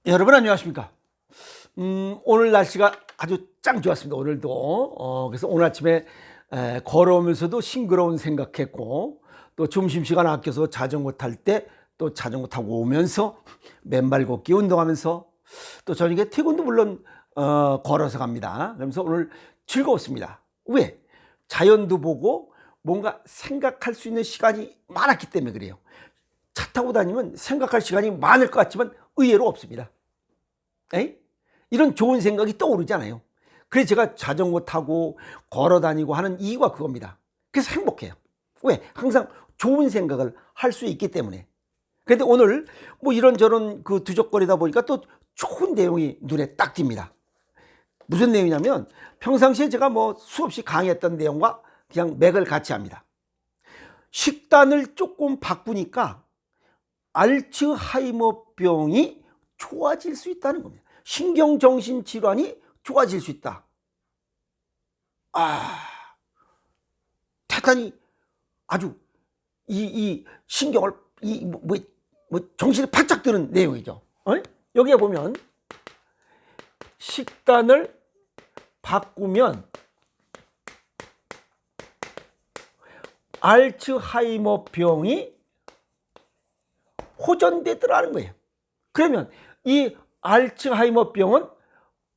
여러분 안녕하십니까? 오늘 날씨가 아주 짱 좋았습니다. 오늘도 그래서 오늘 아침에 걸어오면서도 싱그러운 생각했고, 또 점심시간 아껴서 자전거 탈 때 또 자전거 타고 오면서 맨발 걷기 운동하면서, 또 저녁에 퇴근도 물론 걸어서 갑니다. 그러면서 오늘 즐거웠습니다. 왜? 자연도 보고 뭔가 생각할 수 있는 시간이 많았기 때문에 그래요. 차 타고 다니면 생각할 시간이 많을 것 같지만 의외로 없습니다. 이런 좋은 생각이 떠오르잖아요. 그래서 제가 자전거 타고 걸어 다니고 하는 이유가 그겁니다. 그래서 행복해요. 왜? 항상 좋은 생각을 할 수 있기 때문에. 그런데 오늘 뭐 이런저런 그 두적거리다 보니까 또 좋은 내용이 눈에 딱 띕니다. 무슨 내용이냐면, 평상시에 제가 뭐 수없이 강의했던 내용과 그냥 맥을 같이 합니다. 식단을 조금 바꾸니까 알츠하이머병이 좋아질 수 있다는 겁니다. 신경정신질환이 좋아질 수 있다. 대단히 아주 이 신경을 정신이 바짝 드는 내용이죠. 여기에 보면 식단을 바꾸면 알츠하이머병이 호전되더라는 거예요. 그러면 이 알츠하이머병은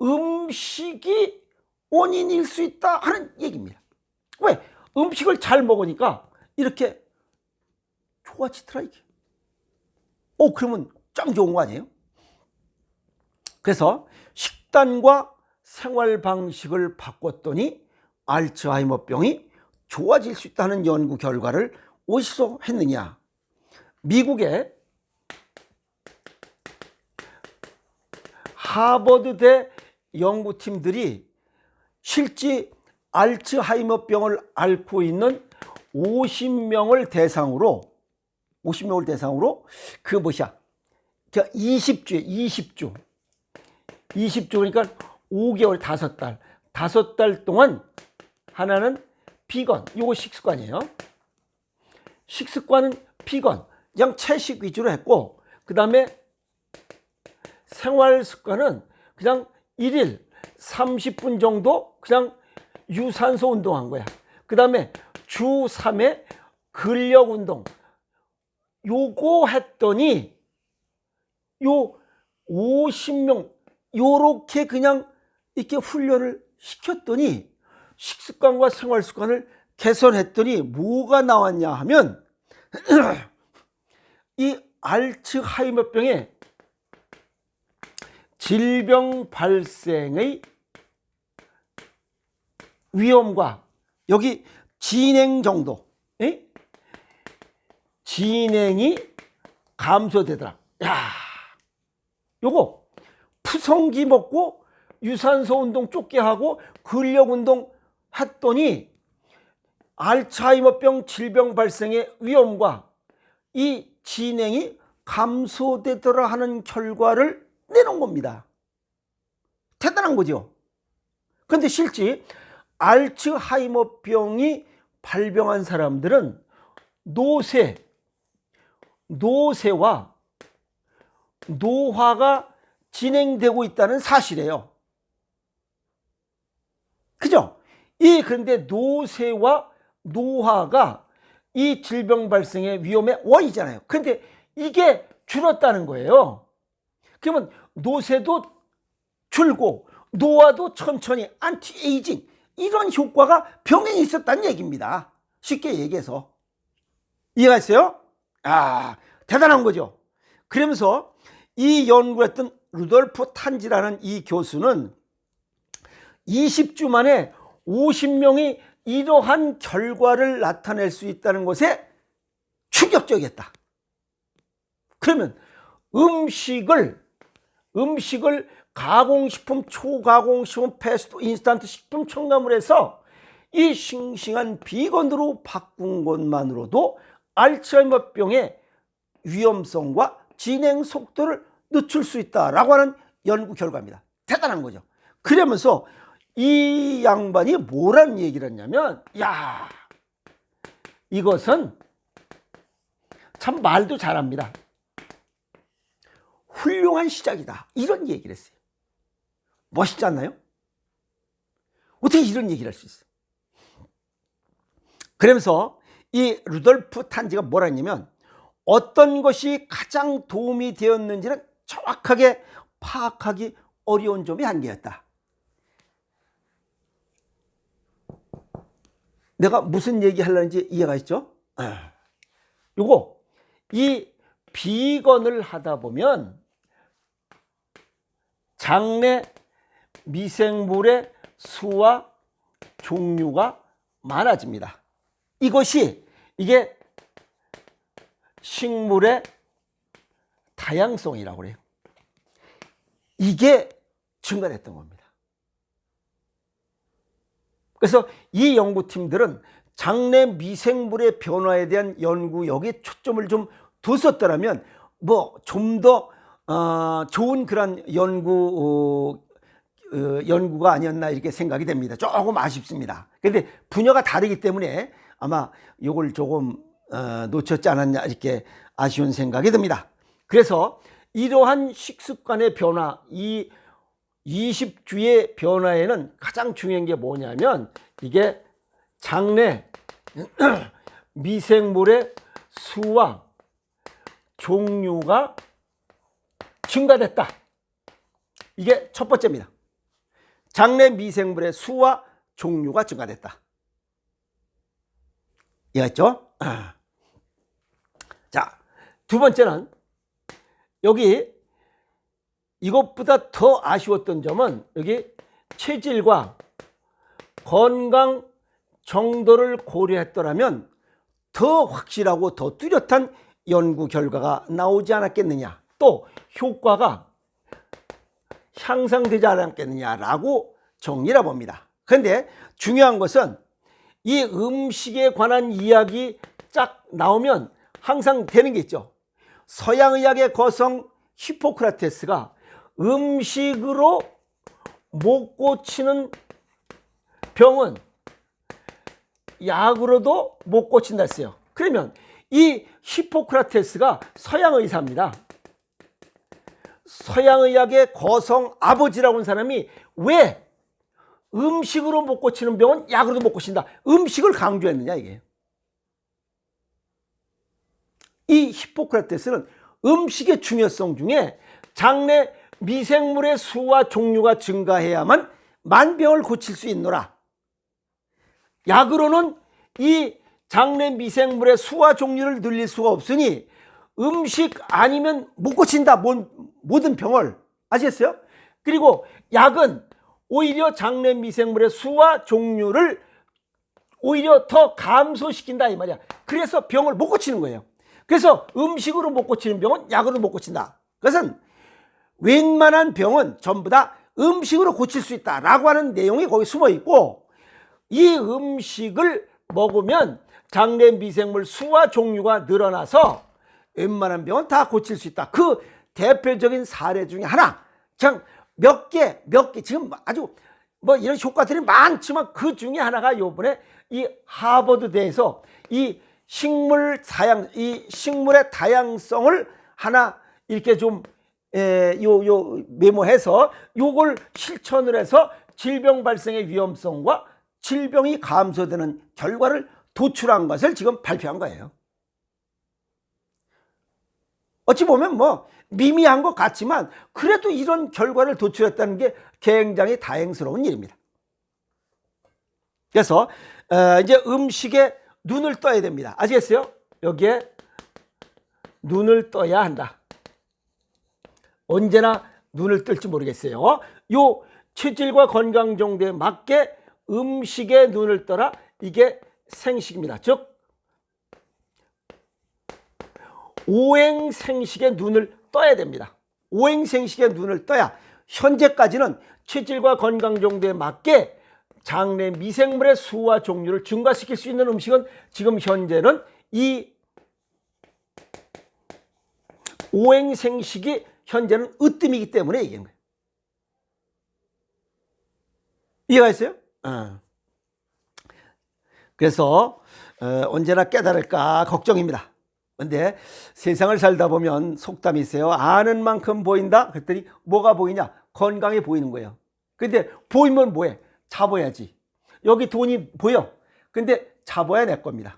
음식이 원인일 수 있다 하는 얘기입니다. 왜? 음식을 잘 먹으니까 이렇게 좋아지더라 이게. 그러면 짱 좋은 거 아니에요? 그래서 식단과 생활 방식을 바꿨더니 알츠하이머병이 좋아질 수 있다는 연구 결과를 어디서 했느냐? 미국의 하버드대 연구팀들이 실제 알츠하이머병을 앓고 있는 50명을 대상으로 그 뭐야? 20주 그러니까 5개월 5달 동안 하나는 비건, 요거 식습관이에요. 식습관은 비건, 그냥 채식 위주로 했고, 그 다음에 생활 습관은 그냥 1일 30분 정도 그냥 유산소 운동한 거야. 그 다음에 주 3회 근력 운동. 요거 했더니 요 50명 요렇게 그냥 이렇게 훈련을 시켰더니 식습관과 생활 습관을 개선했더니 뭐가 나왔냐 하면 이 알츠하이머병의 질병 발생의 위험과 여기 진행 정도, 진행이 감소되더라. 요거 푸성기 먹고 유산소 운동 쫓게 하고 근력 운동 했더니 알츠하이머병 질병 발생의 위험과 이 진행이 감소되더라 하는 결과를 내놓은 겁니다. 대단한 거죠. 그런데 실제 알츠하이머병이 발병한 사람들은 노쇠와 노화가 진행되고 있다는 사실이에요. 그죠? 그런데 노쇠와 노화가 이 질병 발생의 위험의 원인이잖아요. 그런데 이게 줄었다는 거예요. 그러면 노쇠도 줄고 노화도 천천히 안티에이징, 이런 효과가 병행이 있었다는 얘기입니다. 쉽게 얘기해서. 이해가 있어요? 대단한 거죠. 그러면서 이 연구를 했던 루돌프 탄지라는 이 교수는 20주 만에 50명이 이러한 결과를 나타낼 수 있다는 것에 충격적이었다. 그러면 음식을 가공식품, 초가공식품, 패스트, 인스턴트 식품 첨가물 해서 이 싱싱한 비건으로 바꾼 것만으로도 알츠하이머병의 위험성과 진행 속도를 늦출 수 있다라고 하는 연구 결과입니다. 대단한 거죠. 그러면서 이 양반이 뭐라는 얘기를 했냐면, 이것은 참 말도 잘합니다. 훌륭한 시작이다. 이런 얘기를 했어요. 멋있지 않나요? 어떻게 이런 얘기를 할 수 있어요? 그러면서 이 루돌프 탄지가 뭐라 했냐면 어떤 것이 가장 도움이 되었는지는 정확하게 파악하기 어려운 점이 한계였다. 내가 무슨 얘기 하려는지 이해가 있죠? 요거 이 비건을 하다 보면 장내 미생물의 수와 종류가 많아집니다. 이게 식물의 다양성이라고 그래요. 이게 증가됐던 겁니다. 그래서 이 연구팀들은 장내 미생물의 변화에 대한 연구 여기에 초점을 좀 뒀었더라면 뭐 좀 더 좋은 그런 연구가 아니었나 이렇게 생각이 됩니다. 조금 아쉽습니다. 그런데 분야가 다르기 때문에 아마 이걸 조금 놓쳤지 않았냐 이렇게 아쉬운 생각이 듭니다. 그래서 이러한 식습관의 변화, 이 20주의 변화에는 가장 중요한 게 뭐냐면 이게 장내 미생물의 수와 종류가 증가됐다. 이게 첫 번째입니다. 장내 미생물의 수와 종류가 증가됐다. 이해했죠? 자, 두 번째는 여기 이것보다 더 아쉬웠던 점은 여기 체질과 건강 정도를 고려했더라면 더 확실하고 더 뚜렷한 연구 결과가 나오지 않았겠느냐, 또 효과가 향상되지 않았겠느냐라고 정리를 봅니다. 그런데 중요한 것은 이 음식에 관한 이야기 쫙 나오면 항상 되는 게 있죠. 서양의학의 거성 히포크라테스가 음식으로 못 고치는 병은 약으로도 못 고친다 했어요. 그러면 이 히포크라테스가 서양 의사입니다. 서양의학의 거성 아버지라고 하는 사람이 왜 음식으로 못 고치는 병은 약으로도 못 고친다, 음식을 강조했느냐 이게. 이 히포크라테스는 음식의 중요성 중에 장내 미생물의 수와 종류가 증가해야만 만병을 고칠 수 있노라. 약으로는 이 장내 미생물의 수와 종류를 늘릴 수가 없으니 음식 아니면 못 고친다, 모든 병을. 아시겠어요? 그리고 약은 오히려 장내 미생물의 수와 종류를 오히려 더 감소시킨다 이 말이야. 그래서 병을 못 고치는 거예요. 그래서 음식으로 못 고치는 병은 약으로 못 고친다. 그것은 웬만한 병은 전부 다 음식으로 고칠 수 있다라고 하는 내용이 거기 숨어 있고, 이 음식을 먹으면 장내 미생물 수와 종류가 늘어나서 웬만한 병은 다 고칠 수 있다. 그 대표적인 사례 중에 하나, 그냥 몇 개 지금 아주 뭐 이런 효과들이 많지만 그 중에 하나가 요번에 이 하버드대에서 이 식물의 다양성을 하나 이렇게 좀 메모해서 요걸 실천을 해서 질병 발생의 위험성과 질병이 감소되는 결과를 도출한 것을 지금 발표한 거예요. 어찌 보면 뭐 미미한 것 같지만 그래도 이런 결과를 도출했다는 게 굉장히 다행스러운 일입니다. 그래서 이제 음식에 눈을 떠야 됩니다. 아시겠어요? 여기에 눈을 떠야 한다. 언제나 눈을 뜰지 모르겠어요. 요 체질과 건강 정도에 맞게 음식에 눈을 떠라. 이게 생식입니다. 즉 오행생식에 눈을 떠야 됩니다. 오행생식에 눈을 떠야 현재까지는 체질과 건강 정도에 맞게 장내 미생물의 수와 종류를 증가시킬 수 있는 음식은 지금 현재는 이 오행생식이 현재는 으뜸이기 때문에 얘기한 거예요. 이해가 있어요? 그래서 언제나 깨달을까 걱정입니다. 근데 세상을 살다 보면 속담이 있어요. 아는 만큼 보인다. 그랬더니 뭐가 보이냐? 건강해 보이는 거예요. 근데 보이면 뭐해? 잡아야지. 여기 돈이 보여. 근데 잡아야 내 겁니다.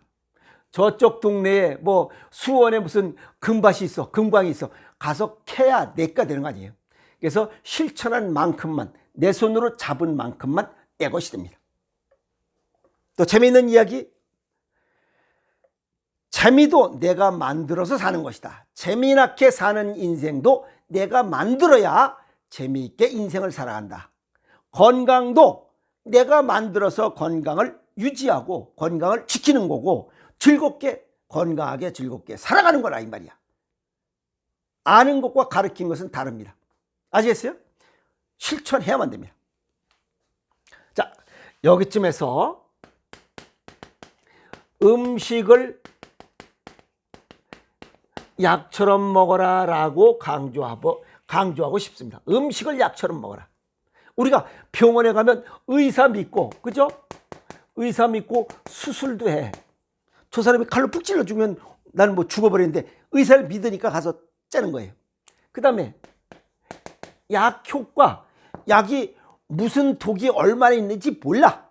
저쪽 동네에 뭐 수원에 무슨 금밭이 있어. 금광이 있어. 가서 캐야 내가 되는 거 아니에요. 그래서 실천한 만큼만, 내 손으로 잡은 만큼만 내 것이 됩니다. 또 재미있는 이야기. 재미도 내가 만들어서 사는 것이다. 재미나게 사는 인생도 내가 만들어야 재미있게 인생을 살아간다. 건강도 내가 만들어서 건강을 유지하고 건강을 지키는 거고, 즐겁게 건강하게 즐겁게 살아가는 거라 이 말이야. 아는 것과 가르친 것은 다릅니다. 아시겠어요? 실천해야만 됩니다. 자, 여기쯤에서 음식을 약처럼 먹어라 라고 강조하고 싶습니다. 음식을 약처럼 먹어라. 우리가 병원에 가면 의사 믿고, 그죠? 의사 믿고 수술도 해. 저 사람이 칼로 푹 찔러주면 나는 뭐 죽어버리는데 의사를 믿으니까 가서 째는 거예요. 그 다음에 약 효과, 약이 무슨 독이 얼마나 있는지 몰라.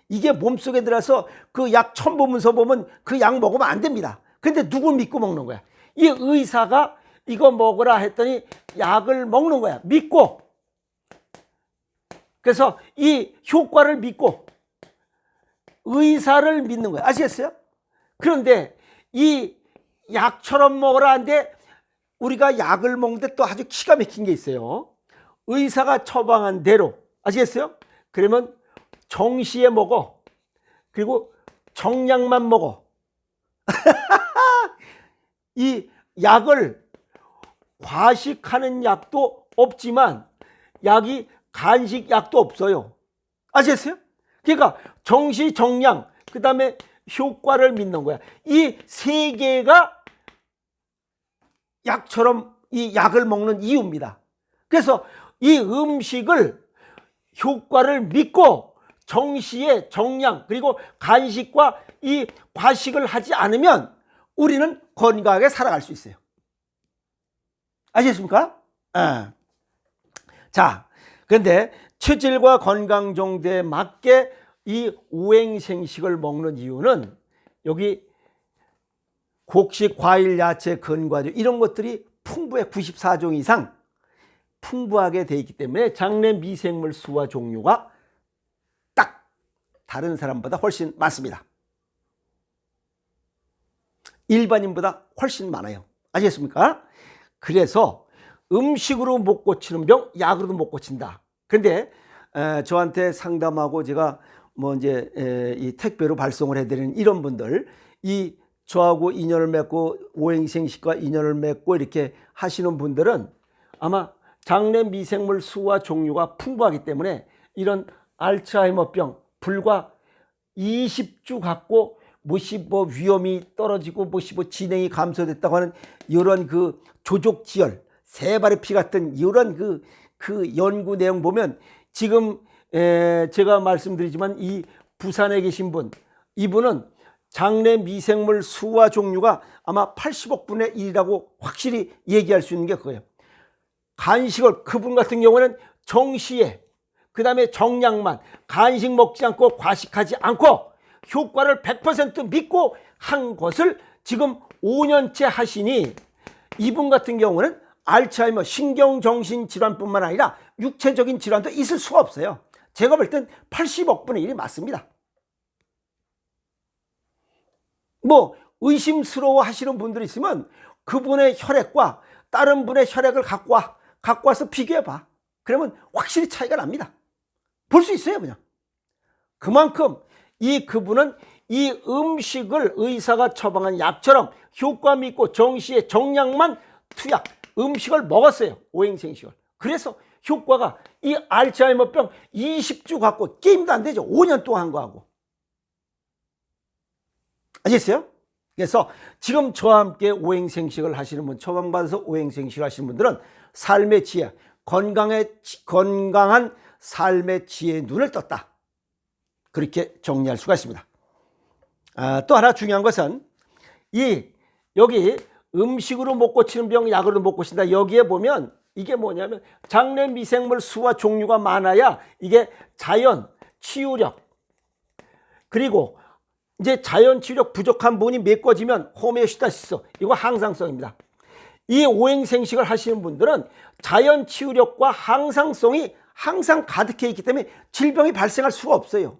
이게 몸속에 들어서 그 약 첨보문서 보면 그 약 먹으면 안 됩니다. 근데 누굴 믿고 먹는 거야? 이 의사가 이거 먹으라 했더니 약을 먹는 거야. 믿고. 그래서 이 효과를 믿고 의사를 믿는 거야. 아시겠어요? 그런데 이 약처럼 먹으라 하는데 우리가 약을 먹는데 또 아주 기가 막힌 게 있어요. 의사가 처방한 대로. 아시겠어요? 그러면 정시에 먹어. 그리고 정량만 먹어. 이 약을 과식하는 약도 없지만 약이 간식 약도 없어요. 아시겠어요? 그러니까 정시, 정량, 그 다음에 효과를 믿는 거야. 이 세 개가 약처럼 이 약을 먹는 이유입니다. 그래서 이 음식을 효과를 믿고 정시에 정량 그리고 간식과 이 과식을 하지 않으면 우리는 건강하게 살아갈 수 있어요. 아시겠습니까? 자, 그런데 체질과 건강 정도에 맞게 이 오행생식을 먹는 이유는 여기 곡식, 과일, 야채, 근과류 이런 것들이 풍부해. 94종 이상 풍부하게 되어 있기 때문에 장내 미생물 수와 종류가 딱 다른 사람보다 훨씬 많습니다. 일반인보다 훨씬 많아요. 아시겠습니까? 그래서 음식으로 못 고치는 병, 약으로도 못 고친다. 근데 저한테 상담하고 제가 뭐 이제 이 택배로 발송을 해드리는 이런 분들, 이 저하고 인연을 맺고 오행생식과 인연을 맺고 이렇게 하시는 분들은 아마 장내 미생물 수와 종류가 풍부하기 때문에 이런 알츠하이머병 불과 20주 갖고 무엇이 뭐 위험이 떨어지고 무엇이 뭐 진행이 감소됐다고 하는 이런 그 조족지혈, 새발의 피 같은 이런 그 연구 내용 보면 지금 제가 말씀드리지만 이 부산에 계신 분, 이분은 장내 미생물 수와 종류가 아마 80억 분의 1이라고 확실히 얘기할 수 있는 게 그거예요. 간식을, 그분 같은 경우는 정시에, 그 다음에 정량만, 간식 먹지 않고 과식하지 않고 효과를 100% 믿고 한 것을 지금 5년째 하시니 이분 같은 경우는 알츠하이머, 신경정신질환뿐만 아니라 육체적인 질환도 있을 수가 없어요. 제가 볼 땐 80억 분의 1이 맞습니다. 뭐 의심스러워 하시는 분들이 있으면 그분의 혈액과 다른 분의 혈액을 갖고 와서 비교해봐. 그러면 확실히 차이가 납니다. 볼 수 있어요, 그냥. 그만큼 그분은 이 음식을 의사가 처방한 약처럼 효과 믿고 정시에 정량만 투약, 음식을 먹었어요. 오행생식을. 그래서 효과가 이 알츠하이머병 20주 갖고 게임도 안 되죠. 5년 동안 한 거하고. 아시겠어요? 그래서 지금 저와 함께 오행생식을 하시는 분, 처방받아서 오행생식을 하시는 분들은 삶의 지혜, 건강한 삶의 지혜의 눈을 떴다. 그렇게 정리할 수가 있습니다. 또 하나 중요한 것은 이 여기 음식으로 못 고치는 병 약으로 못 고친다. 여기에 보면 이게 뭐냐면 장내 미생물 수와 종류가 많아야 이게 자연 치유력, 그리고 이제 자연 치유력 부족한 부분이 메꿔지면 호메오스타시스, 이거 항상성입니다. 이 오행생식을 하시는 분들은 자연 치유력과 항상성이 항상 가득해 있기 때문에 질병이 발생할 수가 없어요.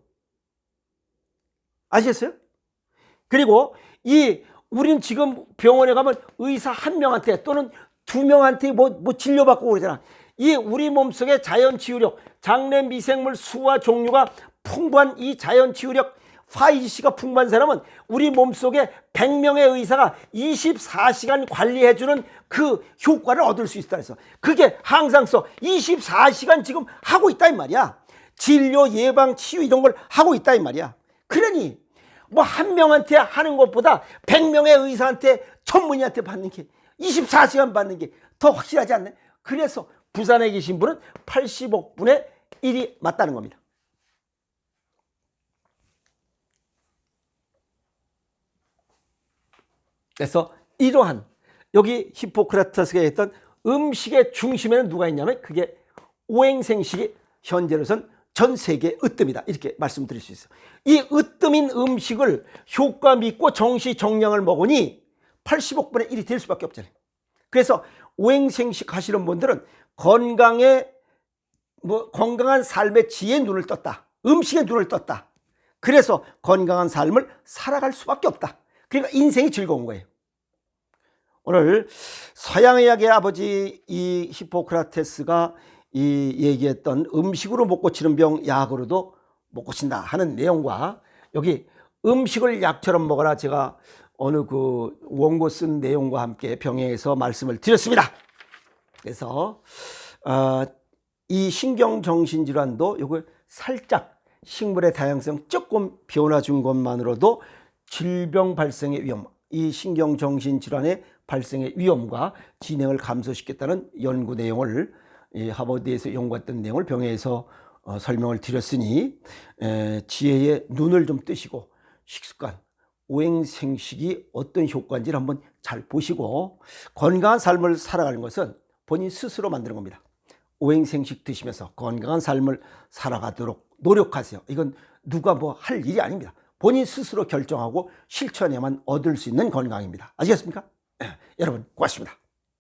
아시겠어요? 그리고 우린 지금 병원에 가면 의사 한 명한테 또는 두 명한테 뭐 진료받고 그러잖아. 이 우리 몸속에 자연 치유력, 장내 미생물 수와 종류가 풍부한 이 자연 치유력, 화이지씨가 풍부한 사람은 우리 몸속에 100명의 의사가 24시간 관리해주는 그 효과를 얻을 수 있다 해서 그게 항상성 24시간 지금 하고 있다 이 말이야. 진료, 예방, 치유 이런 걸 하고 있다 이 말이야. 그러니 뭐 한 명한테 하는 것보다 100명의 의사한테, 전문의한테 받는 게 24시간 받는 게 더 확실하지 않나요? 그래서 부산에 계신 분은 80억 분의 1이 맞다는 겁니다. 그래서 이러한 여기 히포크라테스가 했던 음식의 중심에는 누가 있냐면 그게 오행생식이 현재로선 전 세계의 으뜸이다, 이렇게 말씀드릴 수 있어요. 이 으뜸인 음식을 효과 믿고 정시정량을 먹으니 80억 분의 1이 될 수밖에 없잖아요. 그래서 오행생식 하시는 분들은 건강한 삶의 지혜에 눈을 떴다, 음식에 눈을 떴다. 그래서 건강한 삶을 살아갈 수밖에 없다. 그러니까 인생이 즐거운 거예요. 오늘 서양의학의 아버지 이 히포크라테스가 얘기했던 음식으로 못 고치는 병 약으로도 못 고친다 하는 내용과 여기 음식을 약처럼 먹어라, 제가 어느 그 원고 쓴 내용과 함께 병행해서 말씀을 드렸습니다. 그래서 이 신경정신질환도 요거 살짝 식물의 다양성 조금 변화 준 것만으로도 질병 발생의 위험, 이 신경정신질환의 발생의 위험과 진행을 감소시켰다는 연구 내용을, 하버드에서 연구했던 내용을 병행해서 설명을 드렸으니 지혜의 눈을 좀 뜨시고 식습관, 오행생식이 어떤 효과인지를 한번 잘 보시고 건강한 삶을 살아가는 것은 본인 스스로 만드는 겁니다. 오행생식 드시면서 건강한 삶을 살아가도록 노력하세요. 이건 누가 뭐 할 일이 아닙니다. 본인 스스로 결정하고 실천해야만 얻을 수 있는 건강입니다. 아시겠습니까? 여러분 고맙습니다.